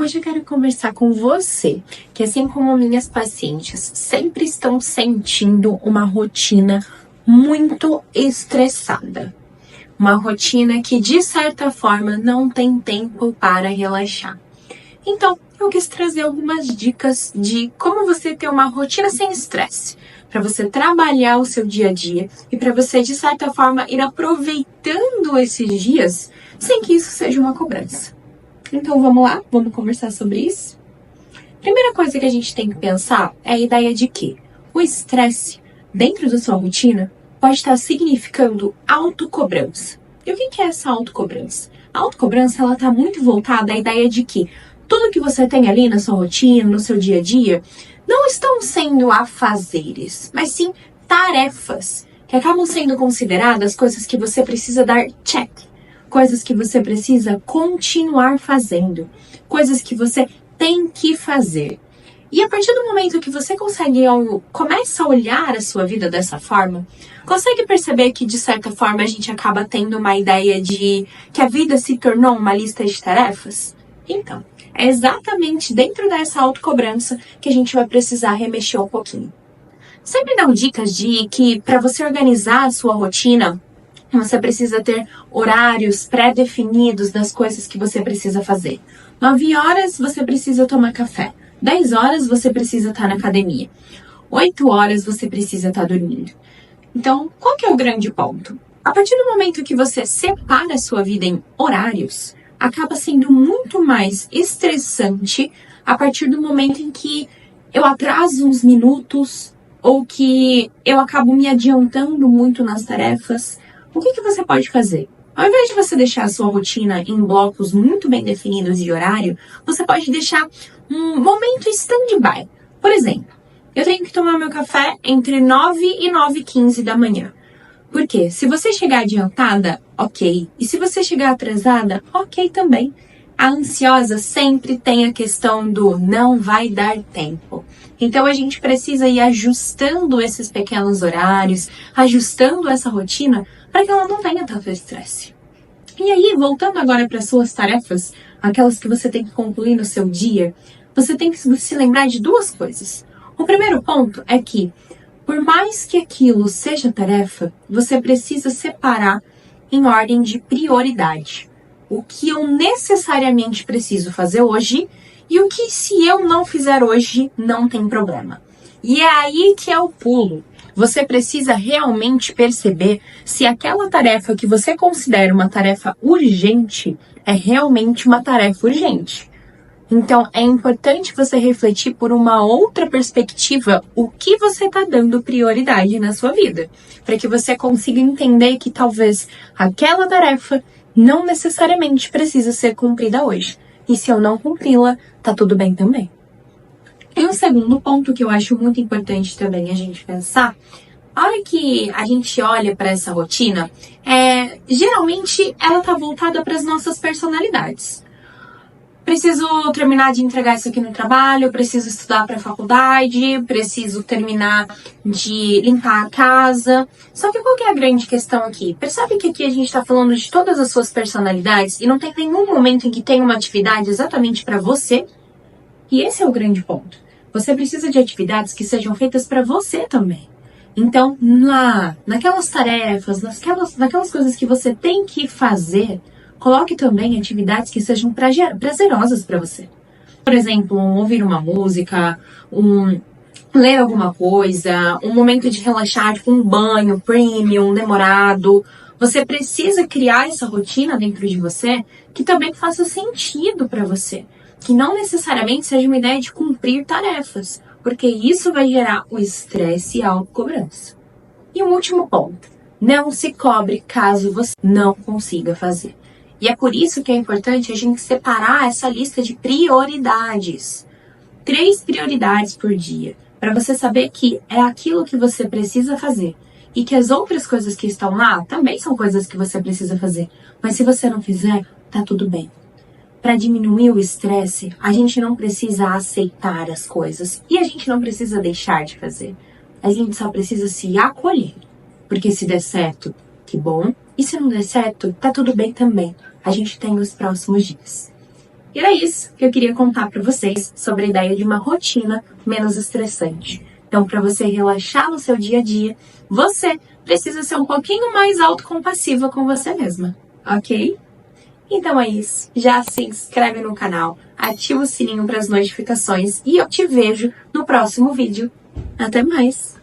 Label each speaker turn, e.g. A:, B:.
A: Hoje eu quero conversar com você, que assim como minhas pacientes, sempre estão sentindo uma rotina muito estressada. Uma rotina que, de certa forma, não tem tempo para relaxar. Então, eu quis trazer algumas dicas de como você ter uma rotina sem estresse, para você trabalhar o seu dia a dia e para você, de certa forma, ir aproveitando esses dias sem que isso seja uma cobrança. Então vamos lá? Vamos conversar sobre isso? Primeira coisa que a gente tem que pensar é a ideia de que o estresse dentro da sua rotina pode estar significando autocobrança. E o que é essa autocobrança? A autocobrança ela está muito voltada à ideia de que tudo que você tem ali na sua rotina, no seu dia a dia, não estão sendo afazeres, mas sim tarefas que acabam sendo consideradas coisas que você precisa dar check. Coisas que você precisa continuar fazendo, coisas que você tem que fazer. E a partir do momento que você começa a olhar a sua vida dessa forma, consegue perceber que de certa forma a gente acaba tendo uma ideia de que a vida se tornou uma lista de tarefas? Então, é exatamente dentro dessa autocobrança que a gente vai precisar remexer um pouquinho. Sempre dão dicas de que para você organizar a sua rotina, você precisa ter horários pré-definidos das coisas que você precisa fazer. 9 horas você precisa tomar café. 10 horas você precisa estar na academia. 8 horas você precisa estar dormindo. Então, qual que é o grande ponto? A partir do momento que você separa a sua vida em horários, acaba sendo muito mais estressante a partir do momento em que eu atraso uns minutos ou que eu acabo me adiantando muito nas tarefas. O que você pode fazer? Ao invés de você deixar a sua rotina em blocos muito bem definidos de horário, você pode deixar um momento stand-by. Por exemplo, eu tenho que tomar meu café entre 9 e 9h15 da manhã. Por quê? Se você chegar adiantada, ok. E se você chegar atrasada, ok também. A ansiosa sempre tem a questão do não vai dar tempo. Então a gente precisa ir ajustando esses pequenos horários, ajustando essa rotina para que ela não tenha tanto estresse. E aí, voltando agora para as suas tarefas, aquelas que você tem que concluir no seu dia, você tem que se lembrar de duas coisas. O primeiro ponto é que, por mais que aquilo seja tarefa, você precisa separar em ordem de prioridade. O que eu necessariamente preciso fazer hoje e o que, se eu não fizer hoje, não tem problema. E é aí que é o pulo. Você precisa realmente perceber se aquela tarefa que você considera uma tarefa urgente é realmente uma tarefa urgente. Então, é importante você refletir por uma outra perspectiva o que você está dando prioridade na sua vida, para que você consiga entender que talvez aquela tarefa não necessariamente precisa ser cumprida hoje. E se eu não cumpri-la, tá tudo bem também. E um segundo ponto que eu acho muito importante também a gente pensar, a hora que a gente olha para essa rotina, geralmente ela tá voltada para as nossas personalidades. Preciso terminar de entregar isso aqui no trabalho, preciso estudar para a faculdade, preciso terminar de limpar a casa. Só que qual que é a grande questão aqui? Percebe que aqui a gente está falando de todas as suas personalidades e não tem nenhum momento em que tem uma atividade exatamente para você? E esse é o grande ponto. Você precisa de atividades que sejam feitas para você também. Então, naquelas tarefas, naquelas coisas que você tem que fazer, coloque também atividades que sejam prazerosas para você. Por exemplo, ouvir uma música, ler alguma coisa, um momento de relaxar, tipo um banho premium, demorado. Você precisa criar essa rotina dentro de você que também faça sentido para você. Que não necessariamente seja uma ideia de cumprir tarefas, porque isso vai gerar o estresse e a autocobrança. E um último ponto, não se cobre caso você não consiga fazer. E é por isso que é importante a gente separar essa lista de prioridades. 3 prioridades por dia, para você saber que é aquilo que você precisa fazer. E que as outras coisas que estão lá também são coisas que você precisa fazer. Mas se você não fizer, tá tudo bem. Para diminuir o estresse, a gente não precisa aceitar as coisas e a gente não precisa deixar de fazer. A gente só precisa se acolher. Porque se der certo, que bom. E se não der certo, tá tudo bem também. A gente tem os próximos dias. E era isso que eu queria contar para vocês sobre a ideia de uma rotina menos estressante. Então, para você relaxar no seu dia a dia, você precisa ser um pouquinho mais autocompassiva com você mesma, ok? Então é isso. Já se inscreve no canal, ativa o sininho para as notificações e eu te vejo no próximo vídeo. Até mais!